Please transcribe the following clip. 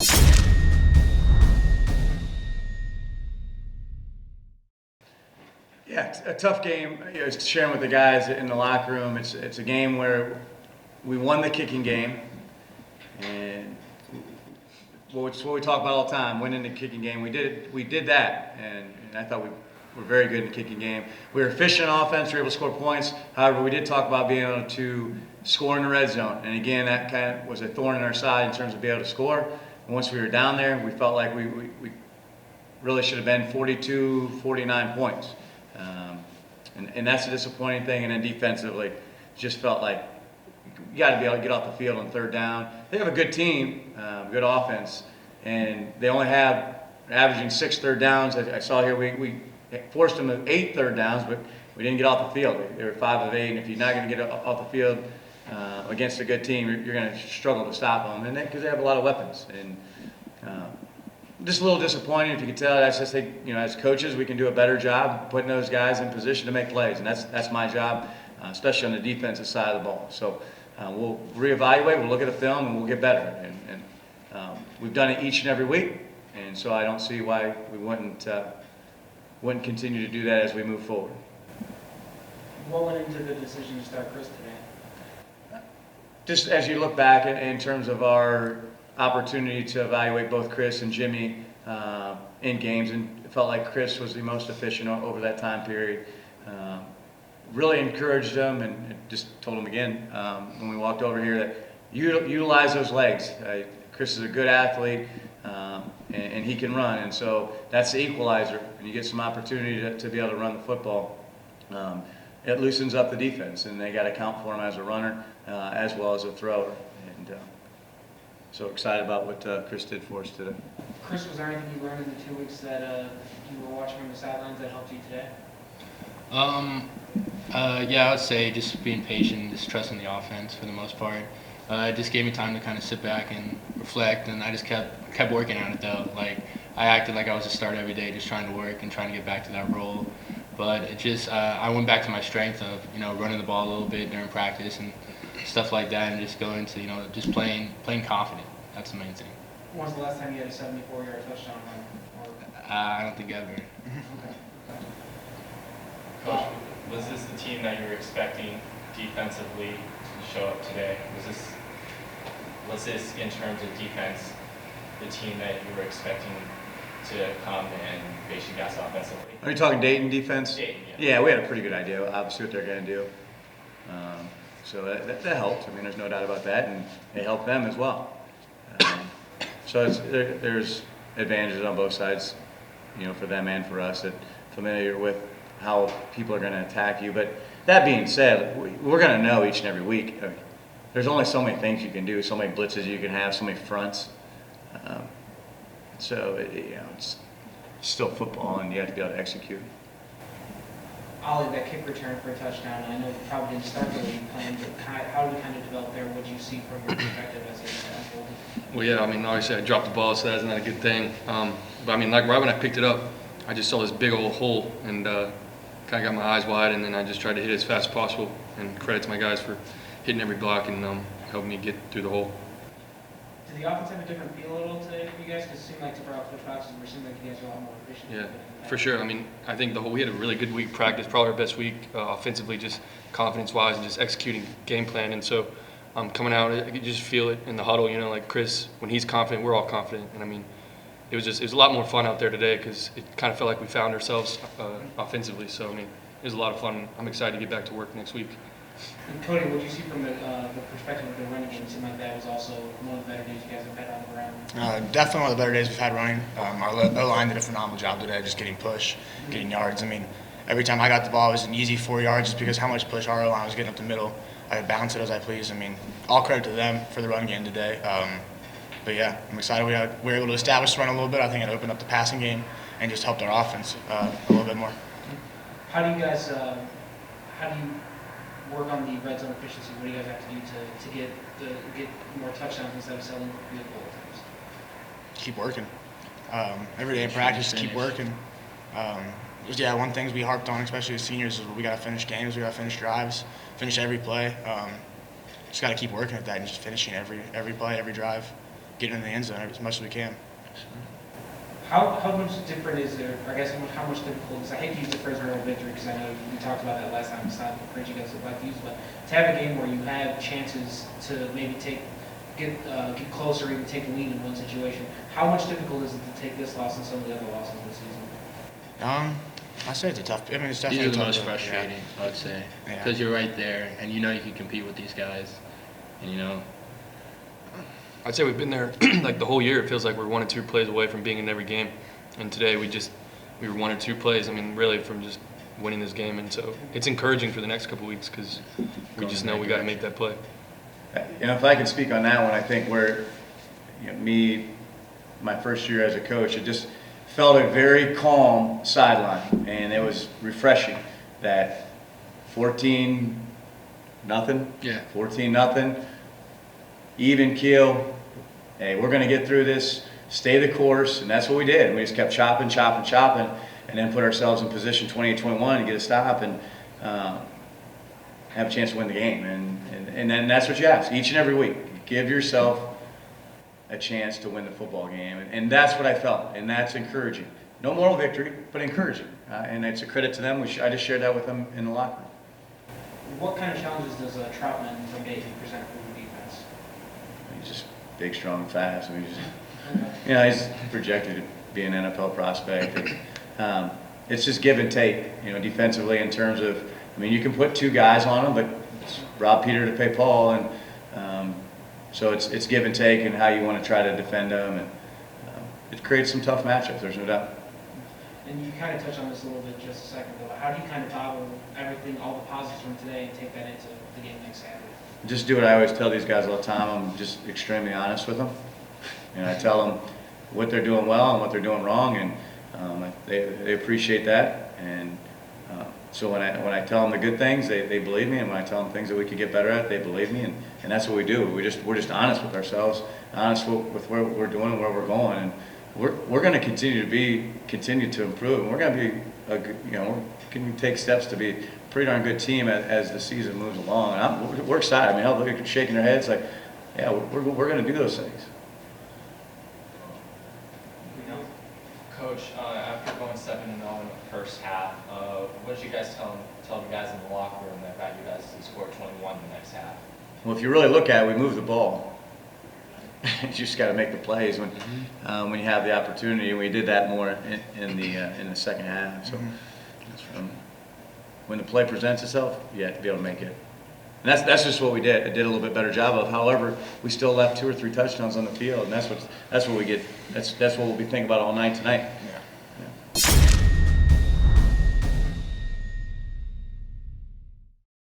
Yeah, it's a tough game. I was sharing with the guys in the locker room. It's a game where we won the kicking game, and it's what we talk about all the time: winning the kicking game. We did that, and I thought we were very good in the kicking game. We were efficient on offense. We were able to score points. However, we did talk about being able to score in the red zone, and again, that kind of was a thorn in our side in terms of being able to score. And once we were down there, we felt like we really should have been 42, 49 points. And that's a disappointing thing. And then defensively, just felt like you got to be able to get off the field on third down. They have a good team, good offense, and they only have averaging 6 third downs. I saw here we forced them to 8 third downs, but we didn't get off the field. They were 5 of 8, and if you're not going to get off the field against a good team, you're going to struggle to stop them, and because they have a lot of weapons. And just a little disappointing, if you could tell. I just think, as coaches, we can do a better job putting those guys in position to make plays, and that's my job, especially on the defensive side of the ball. So we'll reevaluate, we'll look at the film, and we'll get better. And we've done it each and every week, and so I don't see why we wouldn't continue to do that as we move forward. What went into the decision to start Chris today? Just as you look back in terms of our opportunity to evaluate both Chris and Jimmy in games, and it felt like Chris was the most efficient over that time period. Really encouraged them and just told them again when we walked over here that utilize those legs. Chris is a good athlete and he can run, and so that's the equalizer. And you get some opportunity to be able to run the football. It loosens up the defense, and they got to count for him as a runner as well as a thrower. And so excited about what Chris did for us today. Chris, was there anything you learned in the 2 weeks that you were watching from the sidelines that helped you today? Yeah, I would say just being patient, just trusting the offense for the most part. It just gave me time to kind of sit back and reflect, and I just kept working on it though. Like, I acted like I was a starter every day, just trying to work and trying to get back to that role. But it just, I went back to my strength of, running the ball a little bit during practice and stuff like that, and just going to, just playing confident. That's the main thing. When was the last time you had a 74-yard touchdown run? I don't think ever. Okay. Coach, was this the team that you were expecting defensively to show up today? Was this in terms of defense the team that you were expecting to come and face you guys offensively? Are you talking Dayton defense? Dayton, yeah. We had a pretty good idea, obviously, what they're going to do. So that helped. I mean, there's no doubt about that, and it helped them as well. So there's advantages on both sides, for them and for us, that familiar with how people are going to attack you. But that being said, we're going to know each and every week. There's only so many things you can do, so many blitzes you can have, so many fronts. So it's still football, and you have to be able to execute. Ollie, that kick return for a touchdown, I know you probably didn't start the league playing, but how did we kind of develop there? What did you see from your perspective as it unfolded? Well, yeah, obviously I dropped the ball, so that's not a good thing. But right when I picked it up, I just saw this big old hole and kind of got my eyes wide, and then I just tried to hit it as fast as possible. And credit to my guys for hitting every block and helping me get through the hole. Did the offense have a different feel a little today for you guys? Because it seemed like throughout the boxes, it seemed like you guys were a lot more efficient. Yeah, for sure. I think we had a really good week practice, probably our best week offensively, just confidence-wise and just executing game plan. And so coming out, I could just feel it in the huddle. Like Chris, when he's confident, we're all confident. And it was a lot more fun out there today because it kind of felt like we found ourselves offensively. So it was a lot of fun. I'm excited to get back to work next week. And Cody, what do you see from the perspective of the running game? It seemed like that was also one of the better days you guys have had on the ground. Definitely one of the better days we've had running. Our O-line did a phenomenal job today, just getting push, getting yards. Every time I got the ball, it was an easy 4 yards just because how much push our O-line was getting up the middle. I could bounce it as I pleased. All credit to them for the run game today. But yeah, I'm excited we were able to establish the run a little bit. I think it opened up the passing game and just helped our offense a little bit more. How do you guys work on the red zone efficiency? What do you guys have to do to get more touchdowns instead of selling field goal attempts? Keep working. Every day in practice, keep working. One thing we harped on, especially as seniors, is we got to finish games, we got to finish drives, finish every play. Just got to keep working at that and just finishing every play, every drive. getting in the end zone as much as we can. How much different is there, or I guess how much difficult is, I hate to use the phrase moral victory because I know we talked about that last time, it's not the phrase you guys would like to use, but to have a game where you have chances to maybe get closer, even take the lead in one situation, how much difficult is it to take this loss and some of the other losses this season? I say it's a tough. I mean, it's These definitely are the tough, most but, frustrating, yeah. I would say, Yeah. because you're right there, and you know you can compete with these guys, and you know. I'd say we've been there like the whole year. It feels like we're 1 or 2 plays away from being in every game, and today we were 1 or 2 plays. I mean, really from just winning this game, and so it's encouraging for the next couple weeks because we just know we got to make that play. If I can speak on that one, I think where my first year as a coach, it just felt a very calm sideline, and it was refreshing that 14-0, Yeah. 14-0, even keel. Hey, we're going to get through this. Stay the course, and that's what we did. We just kept chopping, and then put ourselves in position 28-21 to get a stop and have a chance to win the game. And then that's what you ask each and every week. Give yourself a chance to win the football game, and that's what I felt, and that's encouraging. No moral victory, but encouraging, and it's a credit to them. I just shared that with them in the locker room. What kind of challenges does Troutman from Dayton present for the defense? He's just big, strong, and fast. I mean, he's projected to be an NFL prospect. It's just give and take, defensively in terms of, you can put 2 guys on him, but it's rob Peter to pay Paul, and so it's give and take and how you want to try to defend them, and it creates some tough matchups. There's no doubt. And you kind of touched on this a little bit just a second ago. How do you kind of toggle everything, all the positives from today, and take that into the game next Saturday? Just do what I always tell these guys all the time. I'm just extremely honest with them. I tell them what they're doing well and what they're doing wrong, and they appreciate that. And so when I tell them the good things, they believe me, and when I tell them things that we could get better at, they believe me, and that's what we do. We're just honest with ourselves, honest with where we're doing and where we're going, and we're going to continue to improve, and we're going to be we're going to take steps to be a pretty darn good team as the season moves along. And we're excited. Hell, look at shaking their heads like, yeah, we're going to do those things. Coach, after going 7-0 in the first half, what did you guys tell the guys in the locker room that got you guys to score 21 in the next half? Well, if you really look at it, we move the ball. You just got to make the plays when you have the opportunity, and we did that more in the second half. So when the play presents itself, you have to be able to make it. And that's just what we did. It did a little bit better job of. However, we still left 2 or 3 touchdowns on the field, and that's what we get. That's what we'll be thinking about all night tonight.